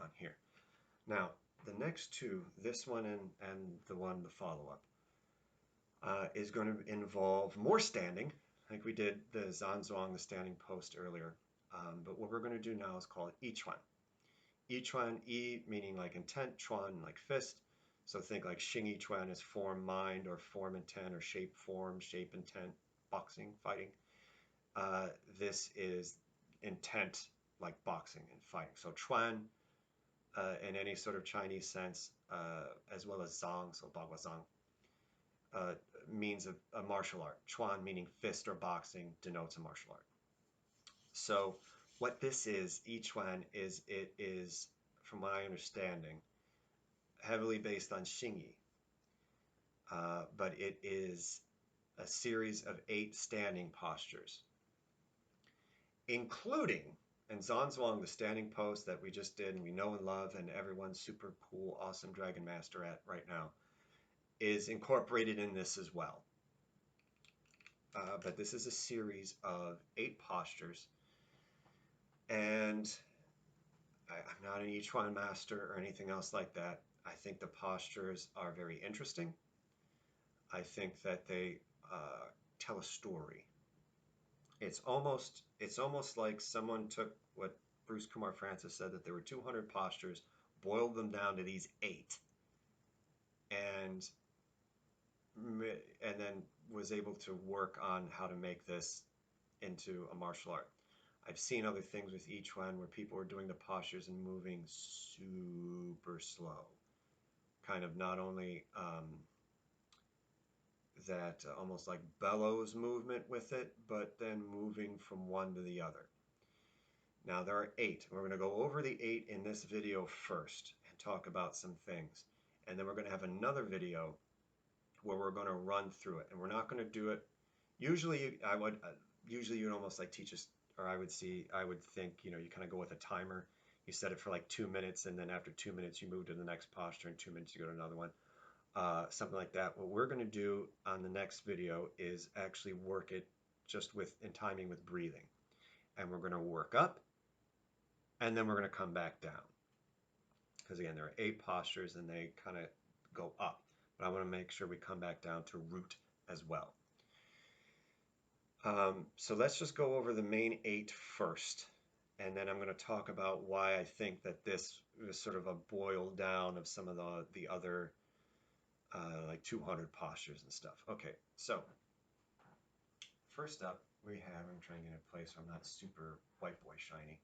on here. Now, the next two, this one and the one, the follow-up, is going to involve more standing, like we did the Zhang Zuan, the standing post earlier. But what we're going to do now is call it I Quan. I Quan, I meaning like intent, Quan like fist. So think like Xingyiquan is form mind or form intent or shape form, shape intent, boxing, fighting. This is intent like boxing and fighting. So Chuan in any sort of Chinese sense, as well as Zhang, so Bagua Zhang, means a martial art. Chuan meaning fist or boxing denotes a martial art. So what this is, I Quan, is it is, from my understanding, heavily based on Xingyi. But it is a series of 8 standing postures, including, and Zhang Zuan, the standing pose that we just did and we know and love and everyone's super cool, awesome Dragon Master at right now, is incorporated in this as well. But this is a series of 8 postures, and I'm not an I Quan master or anything else like that. I think the postures are very interesting. I think that they tell a story. It's almost like someone took what Bruce Kumar Francis said, that there were 200 postures, boiled them down to these 8, and then was able to work on how to make this into a martial art. I've seen other things with I Quan where people are doing the postures and moving super slow, kind of not only that almost like bellows movement with it, but then moving from one to the other. Now there are 8. We're going to go over the 8 in this video first and talk about some things. And then we're going to have another video where we're going to run through it. And we're not going to do it. Usually usually you'd almost like teach us, or I would think, you kind of go with a timer. You set it for like 2 minutes, and then after 2 minutes you move to the next posture, and 2 minutes you go to another one. Something like that. What we're going to do on the next video is actually work it just in timing with breathing. And we're going to work up, and then we're going to come back down. Because again, there are 8 postures and they kind of go up. But I want to make sure we come back down to root as well. So let's just go over the main 8 first. And then I'm going to talk about why I think that this is sort of a boil down of some of the other like 200 postures and stuff. Okay, so first up we have, I'm trying to get a place where I'm not super white boy shiny.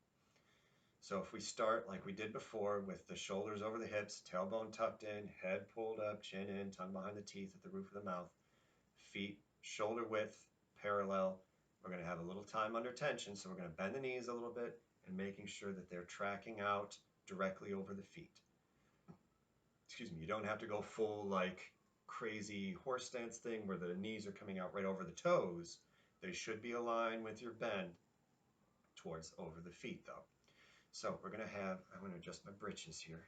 So if we start like we did before with the shoulders over the hips, tailbone tucked in, head pulled up, chin in, tongue behind the teeth at the roof of the mouth, feet shoulder width, parallel. We're going to have a little time under tension, so we're going to bend the knees a little bit and making sure that they're tracking out directly over the feet. Excuse me, you don't have to go full like crazy horse stance thing where the knees are coming out right over the toes. They should be aligned with your bend towards over the feet though. So we're going to have, I'm going to adjust my britches here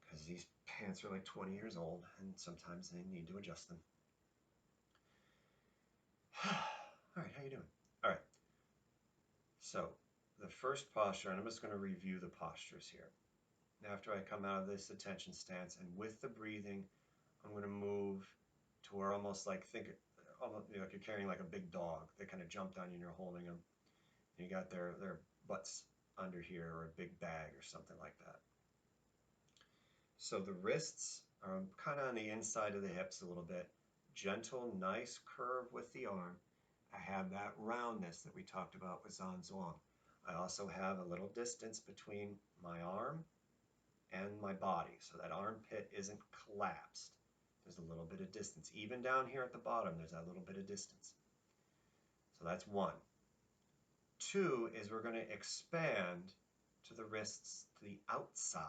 because these pants are like 20 years old and sometimes they need to adjust them. All right, how you doing? All right. So the first posture, and I'm just going to review the postures here. After I come out of this attention stance, and with the breathing, I'm going to move to where almost like almost like you're carrying like a big dog. They kind of jumped on you and you're holding them. And you got their butts under here, or a big bag or something like that. So the wrists are kind of on the inside of the hips a little bit. Gentle, nice curve with the arm. I have that roundness that we talked about with Zhang Zuan. I also have a little distance between my arm and my body, so that armpit isn't collapsed. There's a little bit of distance. Even down here at the bottom, there's that little bit of distance. So that's 1. 2 is we're going to expand to the wrists to the outside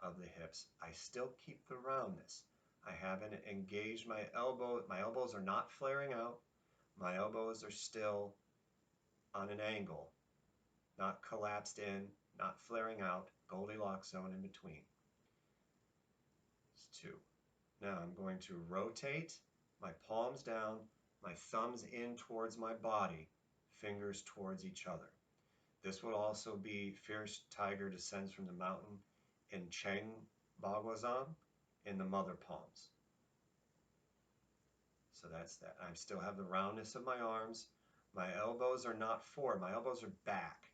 of the hips. I still keep the roundness. I haven't engaged my elbow. My elbows are not flaring out. My elbows are still on an angle, not collapsed in, not flaring out, Goldilocks zone in between. It's 2. Now I'm going to rotate my palms down, my thumbs in towards my body, fingers towards each other. This will also be Fierce Tiger Descends from the Mountain in Cheng Bagwazam in the mother palms. So that's that. I still have the roundness of my arms. My elbows are not forward. My elbows are back.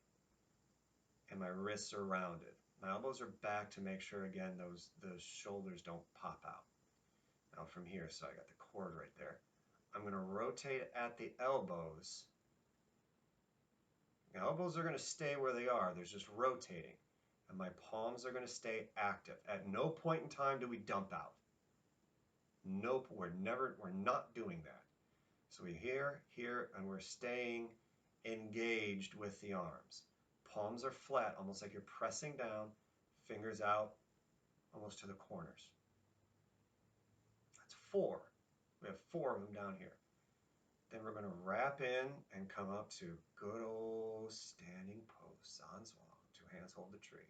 And my wrists are rounded. My elbows are back to make sure, again, those shoulders don't pop out. Now from here, so I got the cord right there. I'm going to rotate at the elbows. The elbows are going to stay where they are. They're just rotating. And my palms are going to stay active. At no point in time do we dump out. Nope, we're not doing that. So we here, and we're staying engaged with the arms. Palms are flat, almost like you're pressing down, fingers out almost to the corners. That's 4. We have 4 of them down here. Then we're going to wrap in and come up to good old standing pose, Zhang Zuan. 2 hands hold the tree.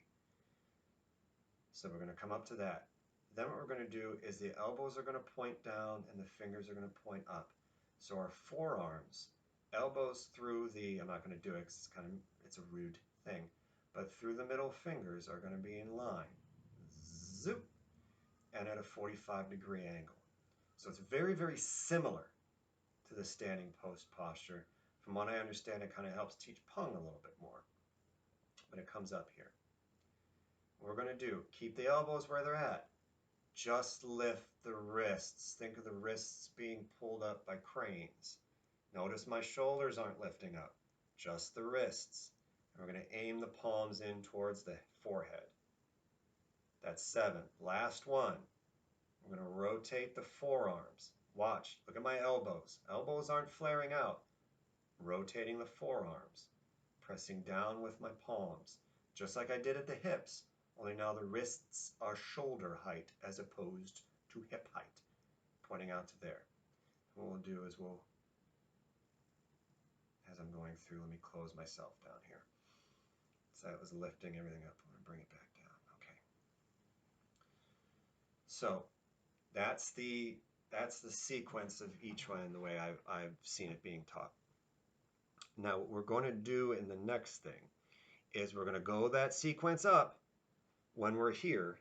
So we're going to come up to that. Then what we're going to do is the elbows are going to point down and the fingers are going to point up. So our forearms, elbows through the, I'm not going to do it because it's a rude thing, but through the middle fingers are going to be in line. Zoop! And at a 45-degree angle. So it's very, very similar to the standing post posture. From what I understand, it kind of helps teach Pung a little bit more. But it comes up here. What we're going to do, keep the elbows where they're at. Just lift the wrists. Think of the wrists being pulled up by cranes. Notice my shoulders aren't lifting up, just the wrists. And we're going to aim the palms in towards the forehead. That's 7. Last one. We're going to rotate the forearms. Watch, look at my elbows. Elbows aren't flaring out. Rotating the forearms. Pressing down with my palms. Just like I did at the hips. Only now the wrists are shoulder height as opposed to hip height. Pointing out to there. What we'll do is as I'm going through, let me close myself down here. So that was lifting everything up. I'm going to bring it back down. Okay. So that's the sequence of each one the way I've seen it being taught. Now what we're going to do in the next thing is we're going to go that sequence up. When we're here,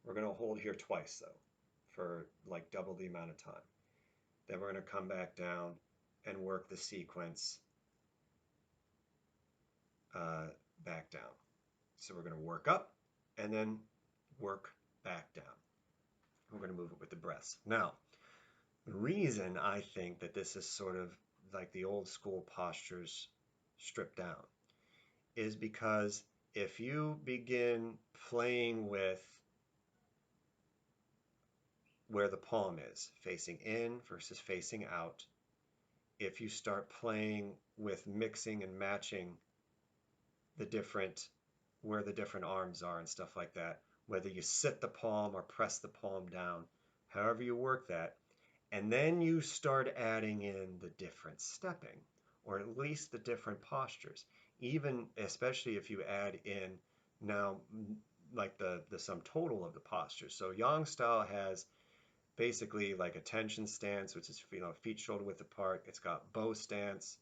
we're going to hold here twice though, for like double the amount of time. Then we're going to come back down and work the sequence back down. So we're going to work up and then work back down. We're going to move it with the breaths. Now, the reason I think that this is sort of like the old school postures stripped down is because if you begin playing with where the palm is, facing in versus facing out, if you start playing with mixing and matching where the different arms are and stuff like that, whether you sit the palm or press the palm down, however you work that, and then you start adding in the different stepping, or at least the different postures, even especially if you add in now like the sum total of the postures. So Yang style has basically like a tension stance, which is feet shoulder width apart. It's got bow stance,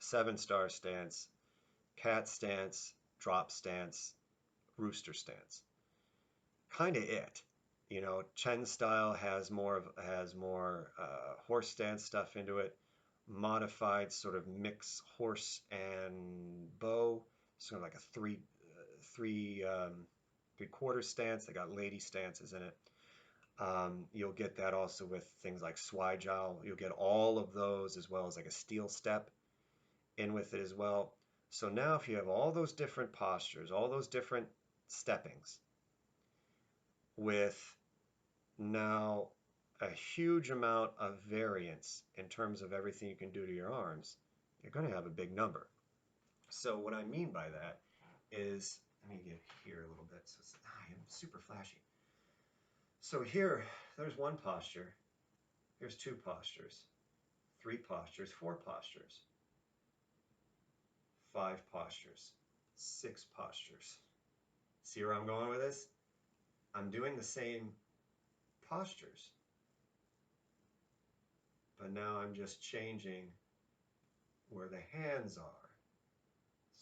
7-star stance, cat stance, drop stance, rooster stance. Kind of it. Chen style has more horse stance stuff into it. Modified sort of mix horse and bow. Sort of like a three-quarter stance. They got lady stances in it. You'll get that also with things like Swai You'll get all of those as well as like a steel step in with it as well. So now if you have all those different postures, all those different steppings, with now a huge amount of variance in terms of everything you can do to your arms, you're going to have a big number. So what I mean by that is, let me get here a little bit. So I'm super flashy. So here, there's 1 posture. Here's 2 postures, 3 postures, 4 postures, 5 postures, 6 postures. See where I'm going with this? I'm doing the same postures, but now I'm just changing where the hands are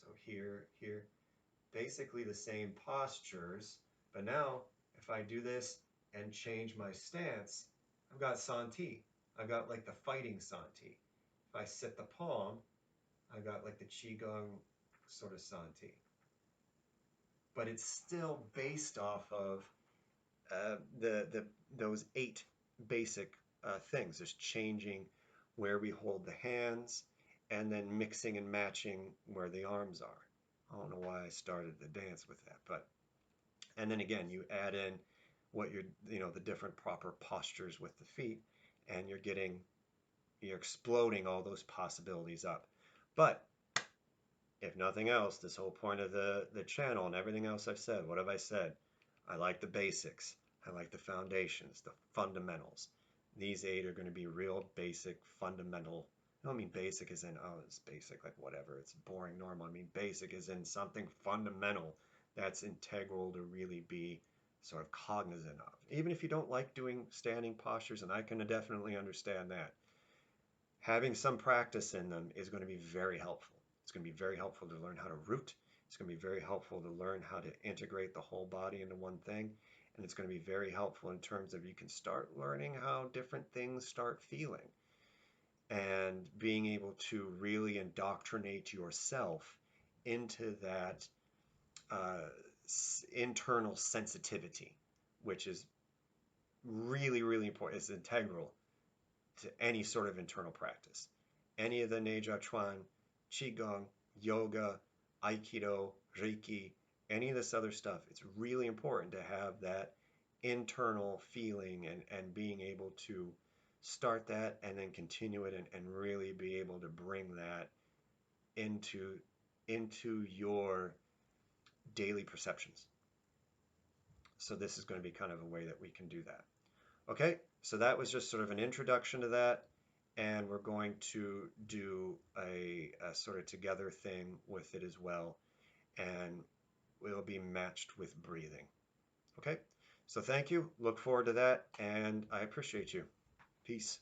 So here, here, basically the same postures, but now if I do this and change my stance, I've got Santi. I've got like the fighting Santi. If I sit the palm, I've got like the Qigong sort of Santi. But it's still based off of those 8 basic things. There's changing where we hold the hands and then mixing and matching where the arms are. I don't know why I started the dance with that, but and then again you add in what the different proper postures with the feet, and you're exploding all those possibilities up. But if nothing else, this whole point of the channel and everything else I've said, what have I said? I like the basics. I like the foundations, the fundamentals. These 8 are going to be real basic, fundamental. I don't mean basic as in, oh, it's basic, like whatever, it's boring, normal. I mean basic as in something fundamental that's integral to really be sort of cognizant of. Even if you don't like doing standing postures, and I can definitely understand that, having some practice in them is going to be very helpful. It's going to be very helpful to learn how to root. It's going to be very helpful to learn how to integrate the whole body into one thing. And it's going to be very helpful in terms of you can start learning how different things start feeling and being able to really indoctrinate yourself into that internal sensitivity, which is really, really important. It's integral to any sort of internal practice. Any of the I Quan, Qigong, yoga, Aikido, Reiki, any of this other stuff, it's really important to have that internal feeling and being able to start that and then continue it and really be able to bring that into your daily perceptions. So this is going to be kind of a way that we can do that. Okay, so that was just sort of an introduction to that, and we're going to do a sort of together thing with it as well, and it'll be matched with breathing. Okay, so thank you, look forward to that, and I appreciate you. Peace.